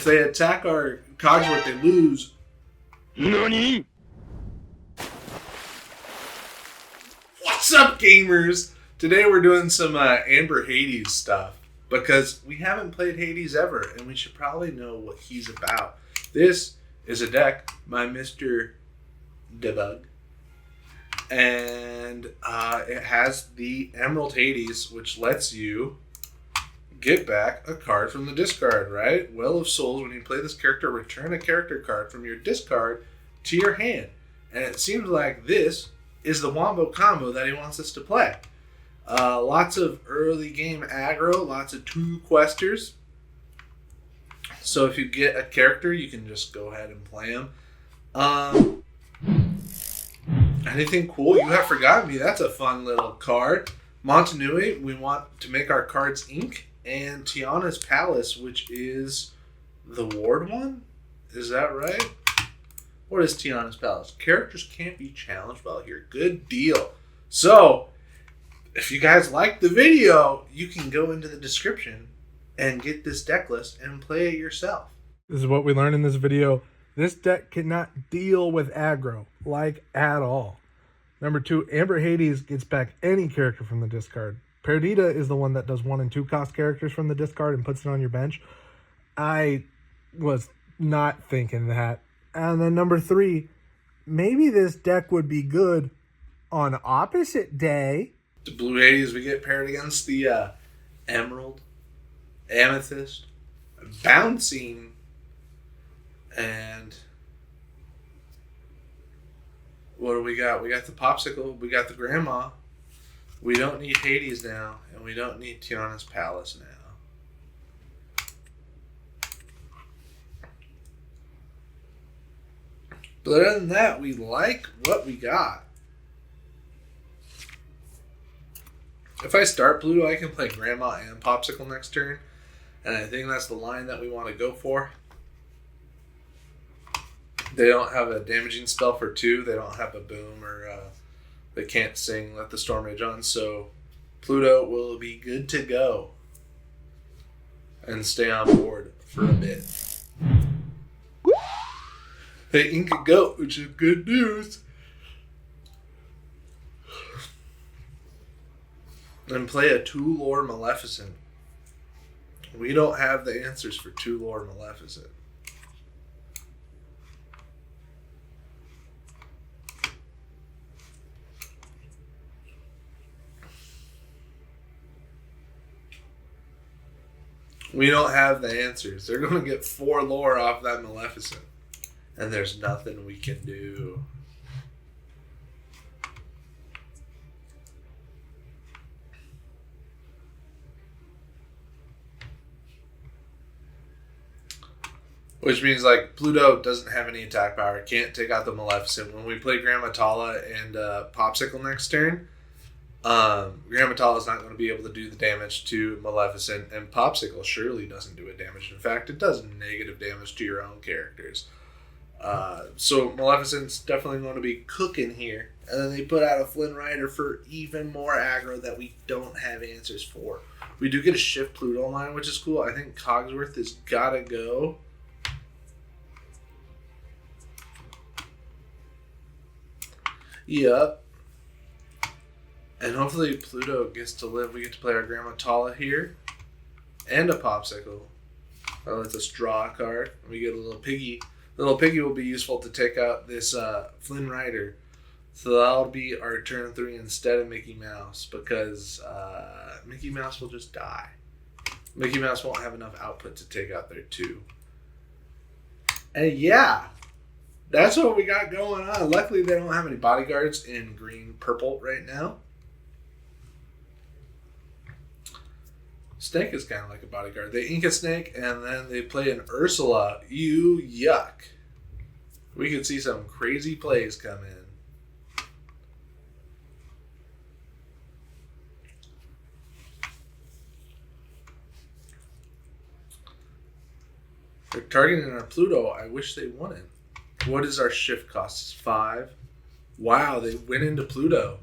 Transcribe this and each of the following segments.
they attack our Cogsworth, they lose. NANI?! What's up, gamers? Today we're doing some Amber Hades stuff because we haven't played Hades ever, and we should probably know what he's about. This is a deck by Mr. Debug, and it has the Emerald Hades, which lets you get back a card from the discard, right? Well of Souls, when you play this character, return a character card from your discard to your hand. And it seems like this is the wombo combo that he wants us to play. Lots of early game aggro, lots of 2 questers. So if you get a character, you can just go ahead and play him. Anything cool? You Have Forgotten Me. That's a fun little card. Montanui, we want to make our cards ink. And Tiana's Palace, which is the ward one? Is that right? What is Tiana's Palace? Characters can't be challenged while here. Good deal. So, if you guys like the video, you can go into the description and get this deck list and play it yourself. This is what we learned in this video. This deck cannot deal with aggro, like at all. Number 2, Amber Hades gets back any character from the discard. Perdita is the one that does 1 and 2 cost characters from the discard and puts it on your bench. I was not thinking that. And then number 3, maybe this deck would be good on opposite day. The Blue Hades we get paired against the Emerald, Amethyst, Bouncing, and what do we got? We got the Popsicle, we got the Grandma. We don't need Hades now, and we don't need Tiana's Palace now. But other than that, we like what we got. If I start Pluto, I can play Grandma and Popsicle next turn, and I think that's the line that we want to go for. They don't have a damaging spell for 2. They don't have a boom or they can't sing Let the Storm Rage On, so Pluto will be good to go and stay on board for a bit. They ink a goat, which is good news. And play a 2-lore Maleficent. We don't have the answers for 2-lore Maleficent. We don't have the answers. They're going to get 4 lore off that Maleficent. And there's nothing we can do. Which means, like, Pluto doesn't have any attack power. Can't take out the Maleficent. When we play Grandma Tala and Popsicle next turn, Grandma Tala is not going to be able to do the damage to Maleficent, and Popsicle surely doesn't do a damage. In fact, it does negative damage to your own characters. So Maleficent's definitely going to be cooking here. And then they put out a Flynn Rider for even more aggro that we don't have answers for. We do get a Shift Pluto line, which is cool. I think Cogsworth has got to go. Yep. And hopefully Pluto gets to live. We get to play our Grandma Tala here. And a Popsicle. That lets us draw a card. We get a little piggy. The little piggy will be useful to take out this Flynn Rider. So that'll be our turn 3 instead of Mickey Mouse. Because Mickey Mouse will just die. Mickey Mouse won't have enough output to take out their 2. And yeah. That's what we got going on. Luckily, they don't have any bodyguards in green-purple right now. Snake is kind of like a bodyguard. They ink a snake, and then they play an Ursula. Yuck. We could see some crazy plays come in. They're targeting our Pluto. I wish they wouldn't. What is our shift cost? It's 5. Wow, they went into Pluto.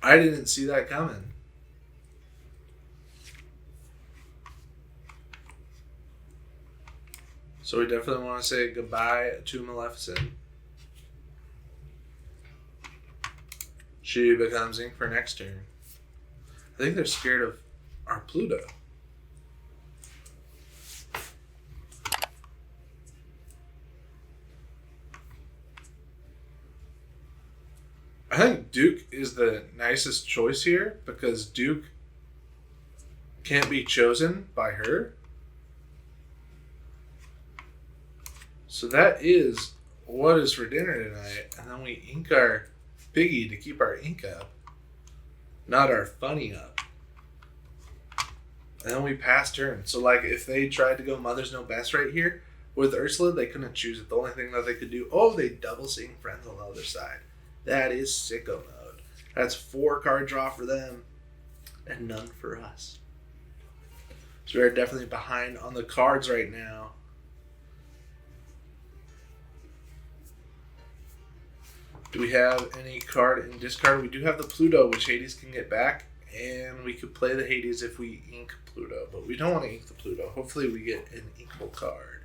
I didn't see that coming. So we definitely want to say goodbye to Maleficent. She becomes ink for next turn. I think they're scared of our Pluto. I think Duke is the nicest choice here because Duke can't be chosen by her. So that is what is for dinner tonight. And then we ink our piggy to keep our ink up, not our funny up. And then we pass turn. So like if they tried to go Mother's No Best right here with Ursula, they couldn't choose it. The only thing that they could do, they double seeing friends on the other side. That is sicko mode. That's 4 card draw for them and none for us. So we're definitely behind on the cards right now. Do we have any card in discard? We do have the Pluto, which Hades can get back. And we could play the Hades if we ink Pluto. But we don't want to ink the Pluto. Hopefully we get an inkable card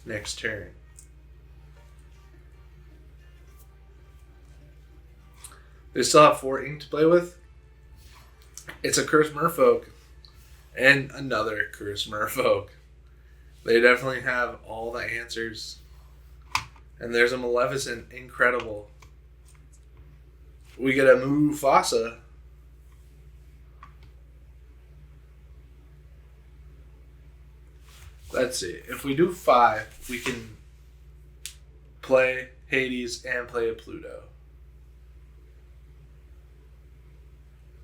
next turn. They still have 4 ink to play with. It's a Cursed Merfolk. And another Cursed Merfolk. They definitely have all the answers. And there's a Maleficent. Incredible. We get a Mufasa. Let's see. If we do 5, we can play Hades and play a Pluto.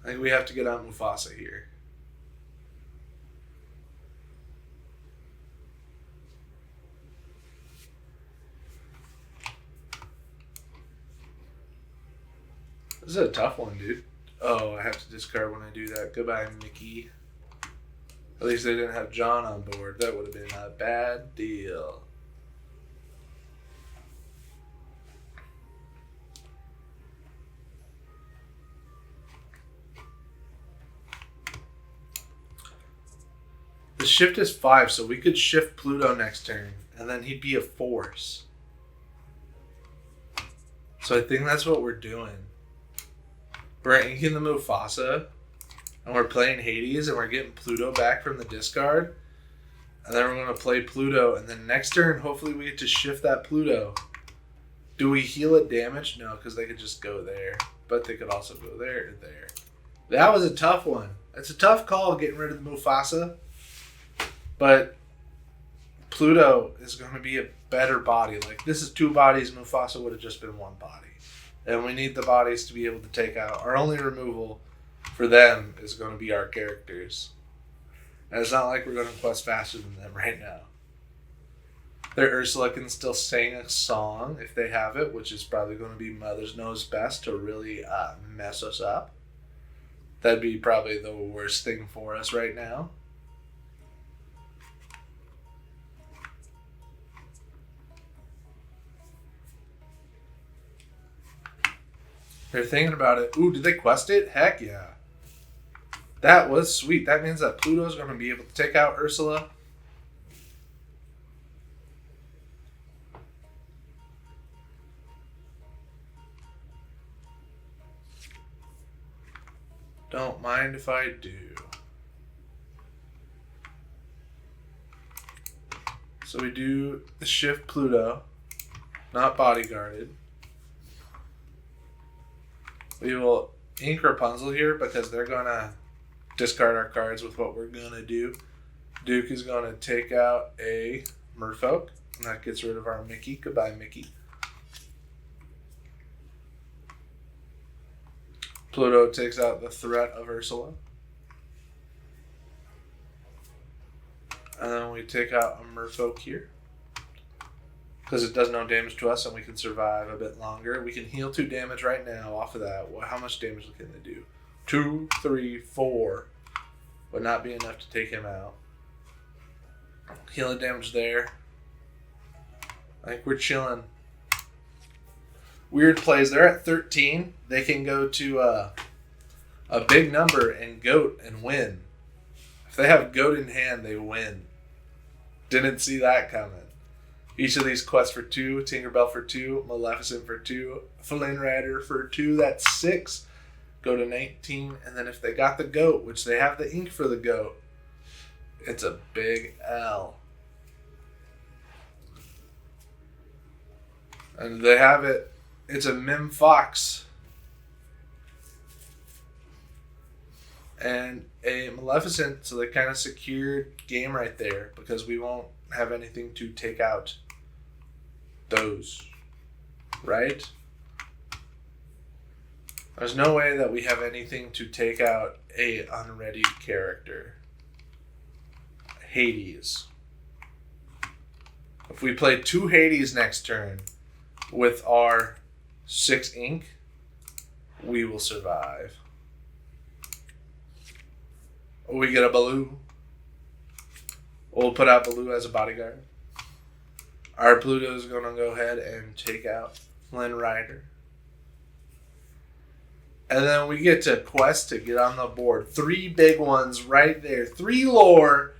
I think we have to get on Mufasa here. This is a tough one, dude. Oh, I have to discard when I do that. Goodbye, Mickey. At least they didn't have John on board. That would have been a bad deal. The shift is 5, so we could shift Pluto next turn, and then he'd be a force. So I think that's what we're doing. We're inking the Mufasa, and we're playing Hades, and we're getting Pluto back from the discard. And then we're going to play Pluto, and then next turn, hopefully we get to shift that Pluto. Do we heal it damage? No, because they could just go there. But they could also go there or there. That was a tough one. It's a tough call getting rid of the Mufasa. But Pluto is going to be a better body. Like, this is 2 bodies. Mufasa would have just been 1 body. And we need the bodies to be able to take out. Our only removal for them is going to be our characters. And it's not like we're going to quest faster than them right now. Their Ursula can still sing a song if they have it, which is probably going to be Mother's Knows Best to really mess us up. That'd be probably the worst thing for us right now. They're thinking about it. Ooh, did they quest it? Heck yeah. That was sweet. That means that Pluto's going to be able to take out Ursula. Don't mind if I do. So we do the shift Pluto, not bodyguarded. We will ink Rapunzel here because they're going to discard our cards with what we're going to do. Duke is going to take out a Merfolk, and that gets rid of our Mickey. Goodbye, Mickey. Pluto takes out the threat of Ursula. And then we take out a Merfolk here. Because it does no damage to us and we can survive a bit longer. We can heal 2 damage right now off of that. How much damage can they do? 2, 3, 4. Would not be enough to take him out. Healing damage there. I think we're chilling. Weird plays. They're at 13. They can go to a big number and goat and win. If they have goat in hand, they win. Didn't see that coming. Each of these quests for 2, Tinkerbell for 2, Maleficent for 2, Flynn Rider for 2, that's 6. Go to 19, and then if they got the goat, which they have the ink for the goat, it's a big L. And they have it, it's a Mim Fox. And a Maleficent, so they kind of secured game right there because we won't have anything to take out those, right? There's no way that we have anything to take out a unready character. Hades. If we play 2 Hades next turn with our 6 ink, we will survive. We get a Baloo. We'll put out Baloo as a bodyguard. Our Pluto is going to go ahead and take out Flynn Rider. And then we get to quest to get on the board. 3 big ones right there. 3 lore.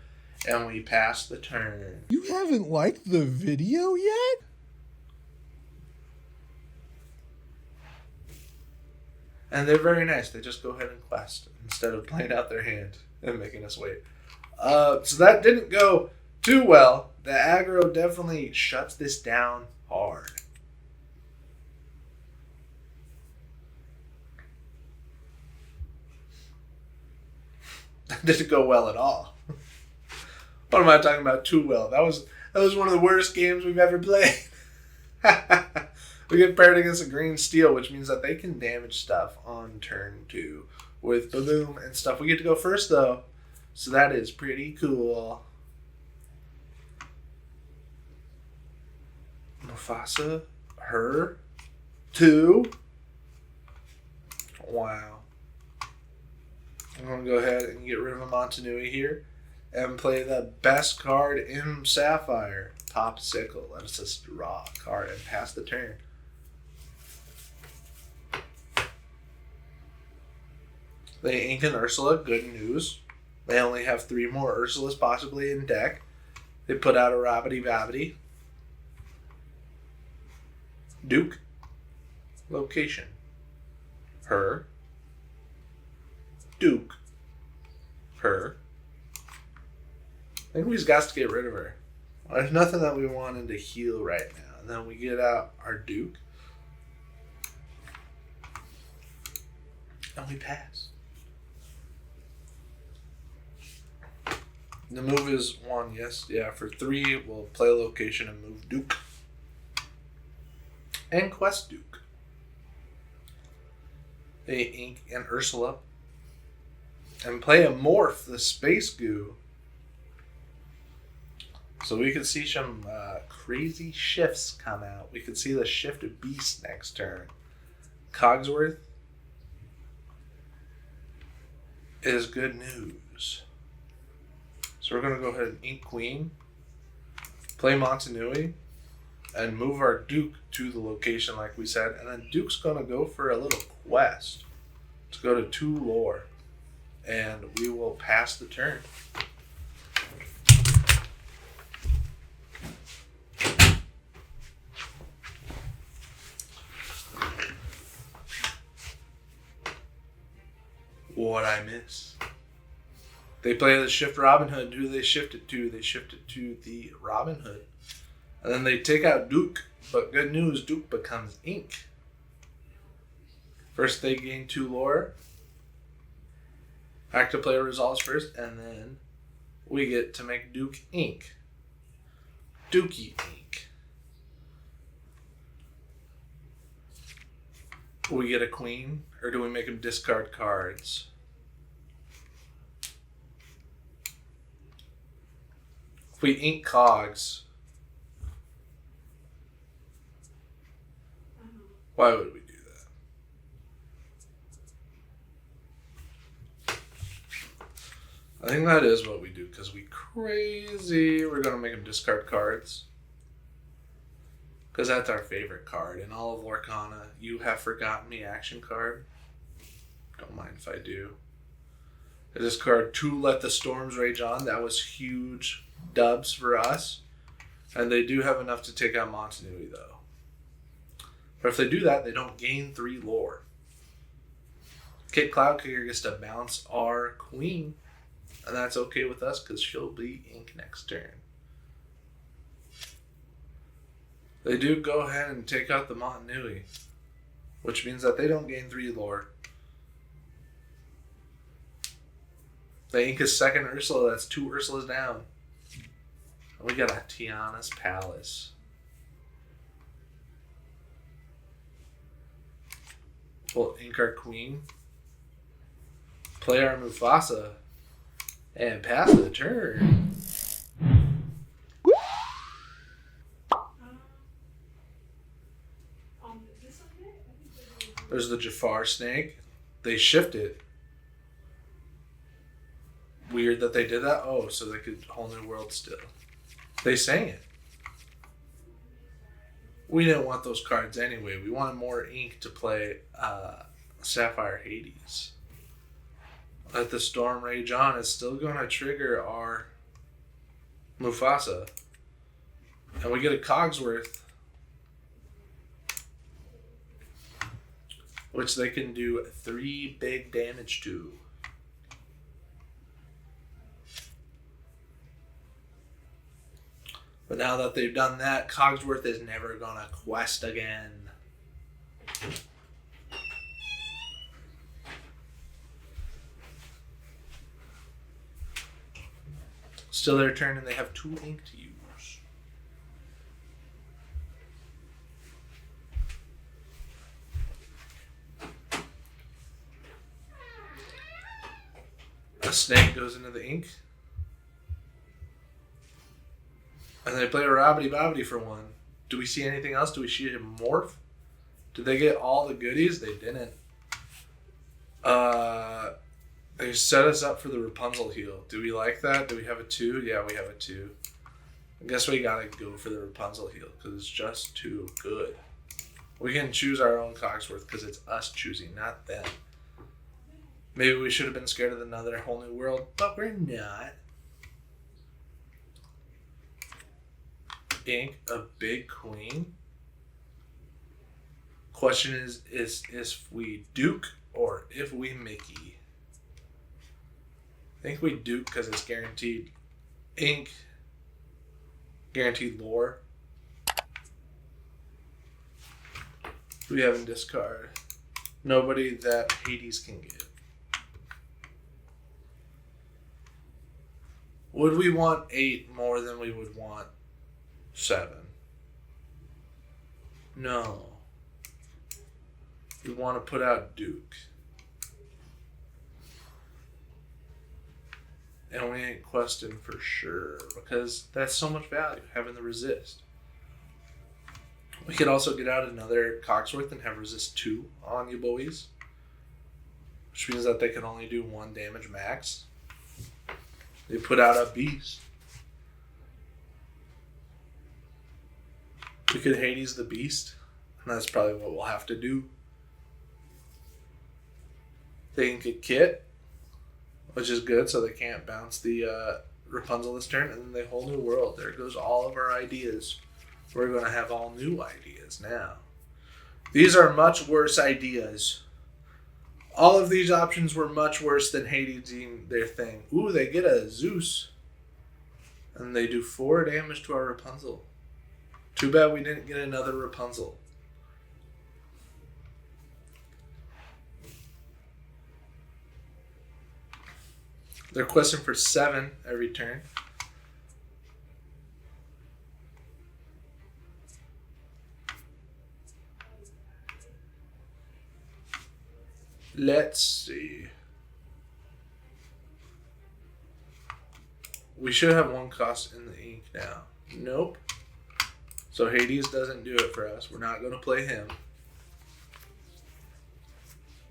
And we pass the turn. You haven't liked the video yet? And they're very nice. They just go ahead and quest instead of playing out their hand and making us wait. So that didn't go too well. The aggro definitely shuts this down hard. That didn't go well at all. What am I talking about too well? That was one of the worst games we've ever played. We get paired against a green steel, which means that they can damage stuff on turn 2 with Balloon and stuff. We get to go first though, so that is pretty cool. Mufasa, her, 2. Wow. I'm going to go ahead and get rid of a Montanui here and play the best card in Sapphire, Popsicle. Let us just draw a card and pass the turn. They ink an Ursula, good news. They only have 3 more Ursulas possibly in deck. They put out a Rabbity Babbity. Duke. Location. Her. Duke. Her. I think we just got to get rid of her. There's nothing that we wanted to heal right now. And then we get out our Duke. And we pass. The move is 1, yes. Yeah, for 3, we'll play location and move Duke. And quest Duke. They ink an Ursula. And play a Morph, the Space Goo. So we could see some crazy shifts come out. We could see the shift of Beast next turn. Cogsworth is good news. So we're going to go ahead and ink Queen, play Montanui, and move our Duke to the location like we said. And then Duke's going to go for a little quest to go to 2 lore. And we will pass the turn. What I miss? They play the shift Robin Hood. Who do they shift it to? They shift it to the Robin Hood. And then they take out Duke. But good news, Duke becomes ink. First they gain 2 lore. Active player resolves first, and then we get to make Duke ink. Dookie ink. We get a queen, or do we make him discard cards? If we ink cogs, why would we do that? I think that is what we do, because we crazy. We're going to make him discard cards. Because that's our favorite card. In all of Lorcana, You Have Forgotten Me action card. Don't mind if I do. I discard 2 Let the Storms Rage On. That was huge dubs for us. And they do have enough to take out Montanui, though. But if they do that, they don't gain 3 lore. Kit Cloudkicker gets to bounce our queen. And that's okay with us because she'll be ink next turn. They do go ahead and take out the Montanui, which means that they don't gain 3 lore. They ink his second Ursula. That's 2 Ursulas down. And we got a Tiana's Palace. We'll ink our queen. Play our Mufasa. And pass the turn. There's the Jafar snake. They shift it. Weird that they did that. Oh, so they could whole new world still. They sang it. We didn't want those cards anyway. We wanted more ink to play Sapphire Hades. Let the storm rage on. It's still going to trigger our Mufasa. And we get a Cogsworth, which they can do 3 big damage to. But now that they've done that, Cogsworth is never going to quest again. Still their turn, and they have 2 ink to use. A snake goes into the ink. And they play a Robbity Bobbity for 1. Do we see anything else? Do we see him morph? Did they get all the goodies? They didn't. They set us up for the Rapunzel heal. Do we like that? Do we have a 2? Yeah, we have a 2. I guess we gotta go for the Rapunzel heal because it's just too good. We can choose our own Cogsworth because it's us choosing, not them. Maybe we should have been scared of another whole new world, but we're not. Ink a big queen. Question is if we Duke or if we Mickey. I think we Duke because it's guaranteed ink, guaranteed lore. Who we have in discard? Nobody that Hades can get. Would we want 8 more than we would want 7? No. We want to put out Duke. And we ain't questing for sure because that's so much value, having the resist. We could also get out another Cogsworth and have resist 2 on you boys, which means that they can only do 1 damage max. They put out a beast. We could Hades the beast, and that's probably what we'll have to do. They can get Kit, which is good, so they can't bounce the Rapunzel this turn, and then they whole new world. There goes all of our ideas. We're going to have all new ideas now. These are much worse ideas. All of these options were much worse than Hades doing their thing. Ooh, they get a Zeus. And they do 4 damage to our Rapunzel. Too bad we didn't get another Rapunzel. They're questing for 7 every turn. Let's see. We should have 1 cost in the ink now. Nope. So Hades doesn't do it for us. We're not going to play him.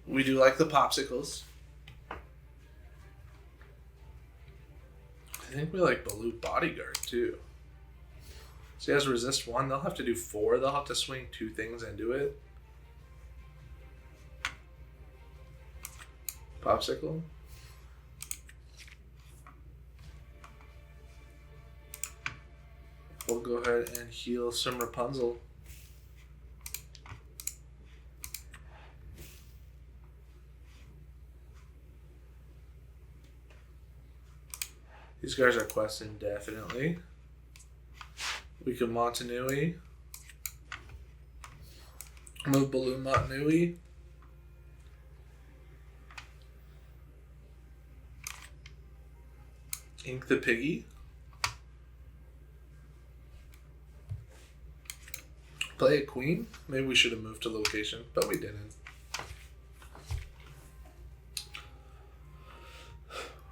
We do like the popsicles. I think we like Baloo Bodyguard too. So he has resist 1. They'll have to do 4. They'll have to swing 2 things into it. Popsicle. we'll go ahead and heal some Rapunzel. These guys are questing definitely. We can Montanui. Move Balloon Montanui. Ink the Piggy. Play a Queen. Maybe we should have moved to location, but we didn't.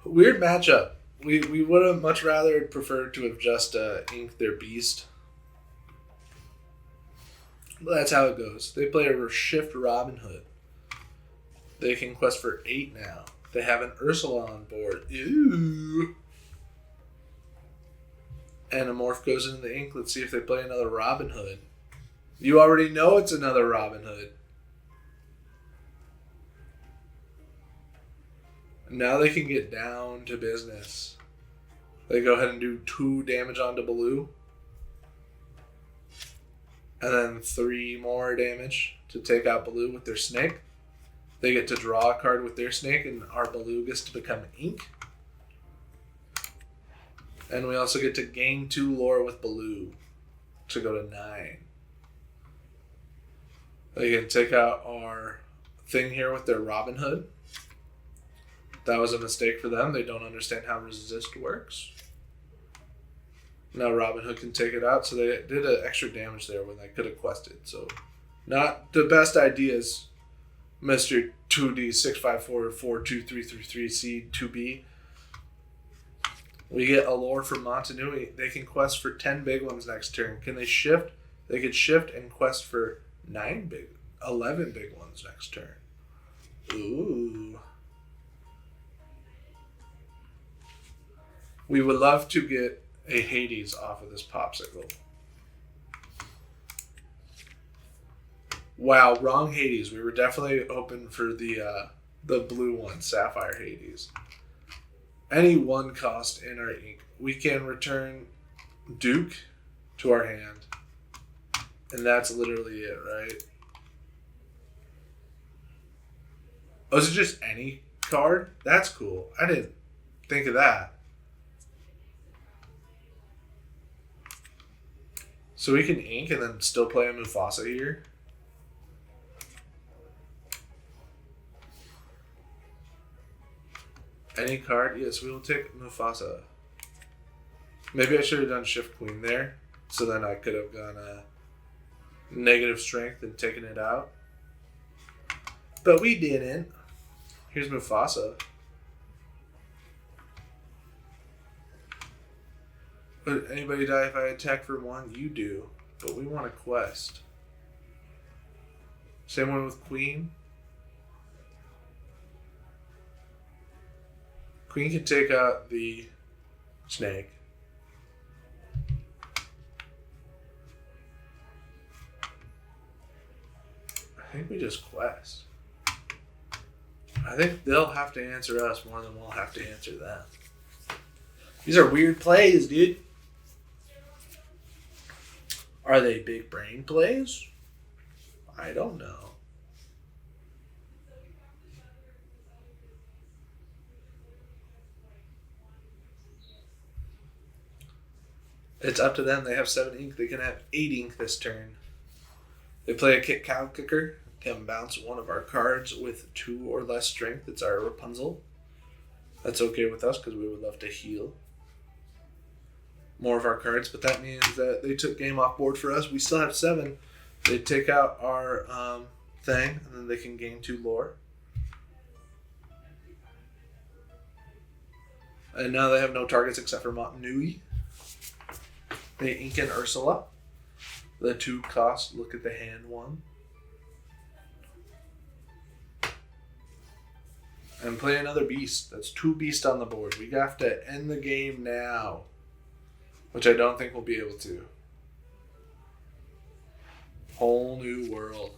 Weird matchup. We would have much rather preferred to have just inked their Beast. But that's how it goes. They play a Shift Robin Hood. They can quest for 8 now. They have an Ursula on board. Ew. And a morph goes into the ink. Let's see if they play another Robin Hood. You already know it's another Robin Hood. Now they can get down to business. They go ahead and do 2 damage onto Baloo. And then 3 more damage to take out Baloo with their snake. They get to draw a card with their snake, and our Baloo gets to become ink. And we also get to gain 2 lore with Baloo to go to 9. They can take out our thing here with their Robin Hood. That was a mistake for them. They don't understand how resist works. Now Robin Hood can take it out, so they did an extra damage there when they could have quested. So, not the best ideas, Mr. 2D 654 42333 Seed 2B. We get a lore from Montanui. They can quest for 10 big ones next turn. Can they shift? They could shift and quest for 11 big ones next turn. Ooh. We would love to get a Hades off of this popsicle. Wow, wrong Hades. We were definitely open for the blue one, Sapphire Hades. Any 1 cost in our ink, we can return Duke to our hand. And that's literally it, right? Oh, is it just any card? That's cool. I didn't think of that. So we can ink and then still play a Mufasa here. Any card? Yes, we will take Mufasa. Maybe I should have done Shift Queen there. So then I could have gone negative strength and taken it out. But we didn't. Here's Mufasa. Would anybody die if I attack for 1? You do. But we want a quest. Same one with Queen. Queen can take out the snake. I think we just quest. I think they'll have to answer us more than we'll have to answer them. These are weird plays, dude. Are they big brain plays? I don't know. It's up to them. They have 7 ink. They can have 8 ink this turn. They play a Kick Cow Kicker. Can bounce one of our cards with 2 or less strength. It's our Rapunzel. That's okay with us because we would love to heal more of our cards, but that means that they took game off board for us. We still have 7. They take out our thing, and then they can gain 2 lore. And now they have no targets except for Montanui. They ink in Ursula. The 2 cost, look at the hand one. And play another beast. That's 2 beasts on the board. We have to end the game now. Which I don't think we'll be able to. Whole new world.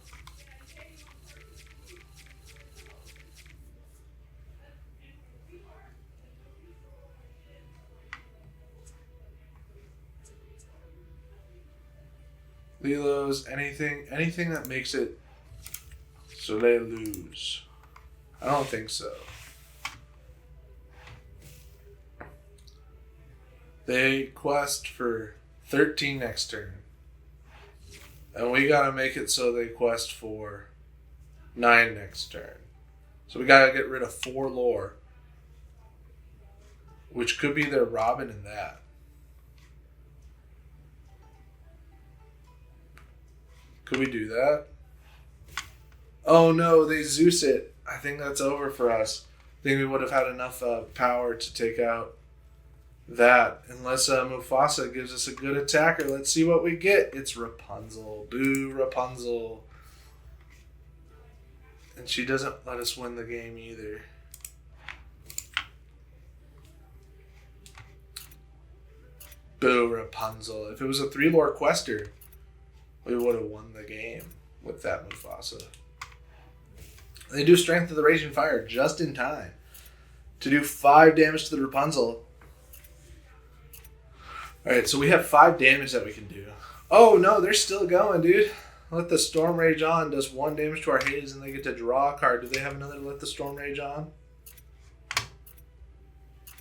Lilo's, anything that makes it so they lose. I don't think so. They quest for 13 next turn. And we gotta make it so they quest for 9 next turn. So we gotta get rid of 4 lore. Which could be their Robin in that. Could we do that? Oh no, they Zeus it. I think that's over for us. I think we would have had enough power to take out that. Unless Mufasa gives us a good attacker. Let's see what we get. It's Rapunzel. Boo, Rapunzel. And she doesn't let us win the game either. Boo, Rapunzel. If it was a 3-lore quester, we would have won the game with that Mufasa. They do Strength of the Raging Fire just in time to do 5 damage to the Rapunzel. Alright, so we have 5 damage that we can do. Oh no, they're still going, dude. Let the Storm Rage On does 1 damage to our Hades and they get to draw a card. Do they have another Let the Storm Rage On?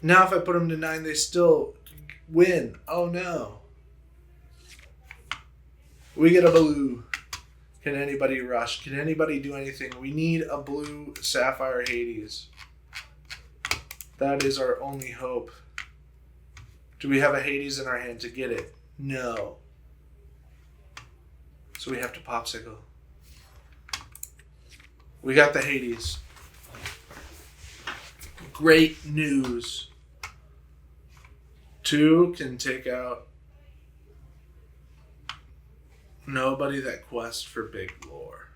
Now if I put them to 9, they still win. Oh no. We get a blue. Can anybody rush? Can anybody do anything? We need a blue Sapphire Hades. That is our only hope. Do we have a Hades in our hand to get it? No. So we have to Popsicle. We got the Hades. Great news. 2 can take out nobody that quests for big lore.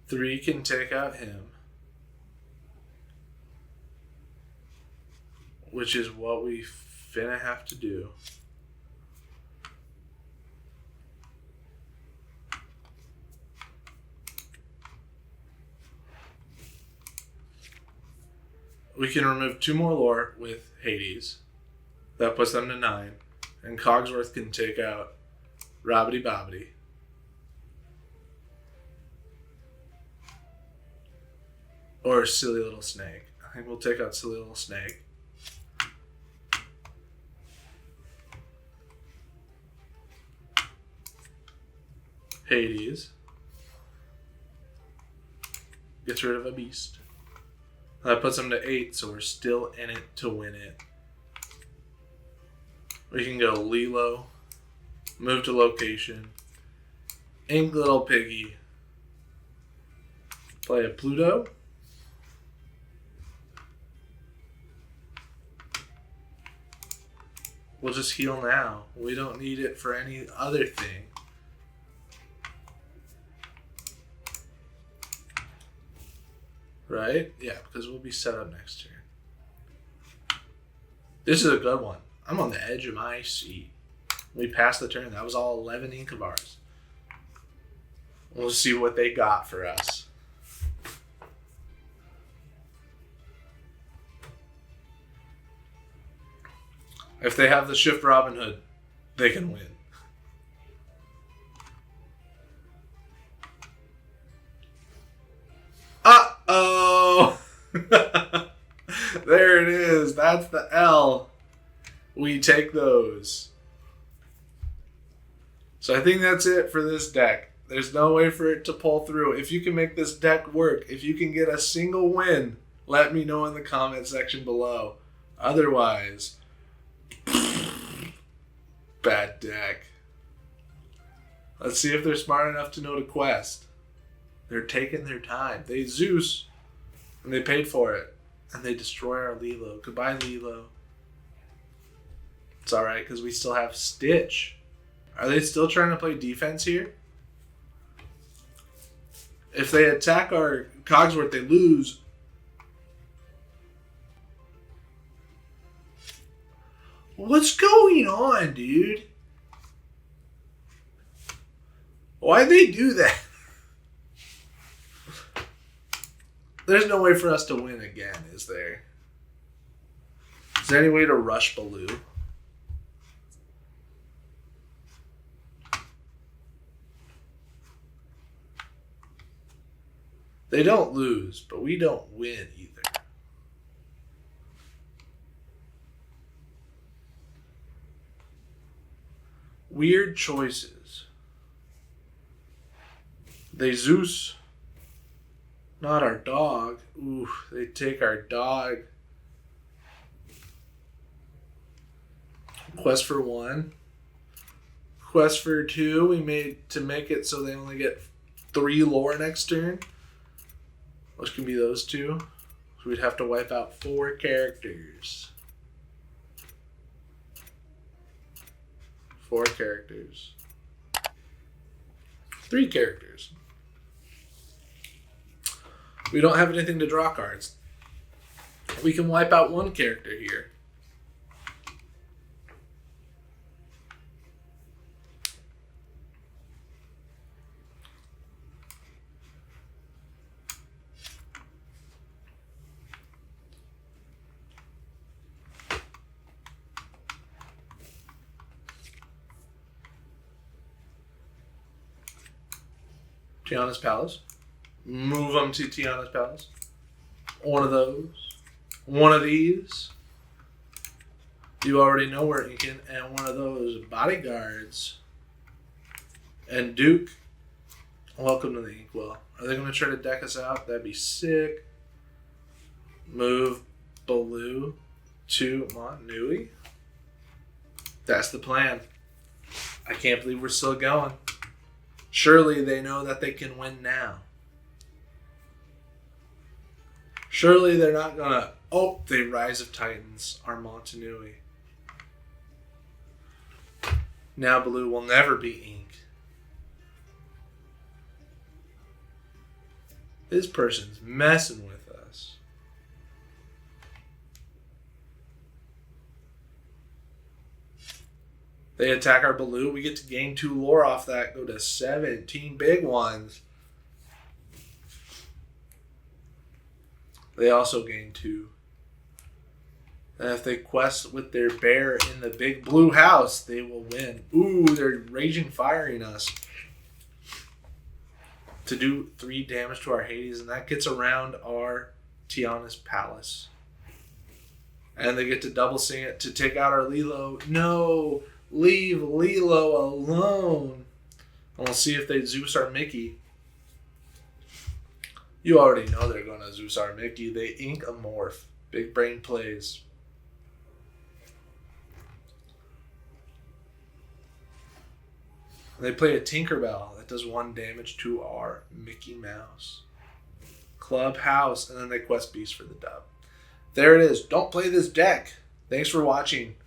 3 can take out him. Which is what we finna have to do. We can remove 2 more lore with Hades. That puts them to 9. And Cogsworth can take out Robbity Bobbity. Or Silly Little Snake. I think we'll take out Silly Little Snake. Hades. Gets rid of a beast. That puts them to 8, so we're still in it to win it. We can go Lilo. Move to location. Ink Little Piggy. Play a Pluto. We'll just heal now. We don't need it for any other thing. Right? Yeah, because we'll be set up next turn. This is a good one. I'm on the edge of my seat. We passed the turn. That was all 11 Incavars. We'll see what they got for us. If they have the Shift Robin Hood, they can win. Uh-oh! There it is. That's the L. We take those. So I think that's it for this deck. There's no way for it to pull through. If you can make this deck work, if you can get a single win, let me know in the comment section below. Otherwise, bad deck. Let's see if they're smart enough to know to quest. They're taking their time. They Zeus, and they paid for it. And they destroy our Lilo. Goodbye, Lilo. It's alright, because we still have Stitch. Are they still trying to play defense here? If they attack our Cogsworth, they lose. What's going on, dude? Why'd they do that? There's no way for us to win again, is there? Is there any way to rush Baloo? They don't lose, but we don't win either. Weird choices. They Zeus. Not our dog. Ooh, they take our dog. Quest for 1. Quest for 2. We made to make it so they only get 3 lore next turn. Which can be those 2. So we'd have to wipe out 4 characters. 4 characters. 3 characters. We don't have anything to draw cards. We can wipe out 1 character here. Tiana's Palace. Move them to Tiana's Palace. One of those. One of these. You already know we're inking. And one of those bodyguards. And Duke. Welcome to the Inkwell. Are they going to try to deck us out? That'd be sick. Move Baloo to Montanui. That's the plan. I can't believe we're still going. Surely they know that they can win now. Surely they're not gonna... Oh, they Rise of Titans are Montanui. Now Baloo will never be ink. This person's messing with us. They attack our Baloo. We get to gain 2 lore off that. Go to 17 big ones. They also gain 2. And if they quest with their bear in the big blue house, they will win. Ooh, they're raging firing us. To do 3 damage to our Hades. And that gets around our Tiana's Palace. And they get to double sing it to take out our Lilo. No! Leave Lilo alone. And we'll see if they Zeus our Mickey. You already know they're going to Zeus our Mickey. They ink a morph. Big brain plays. They play a Tinkerbell that does 1 damage to our Mickey Mouse. Clubhouse. And then they quest Beast for the dub. There it is. Don't play this deck. Thanks for watching.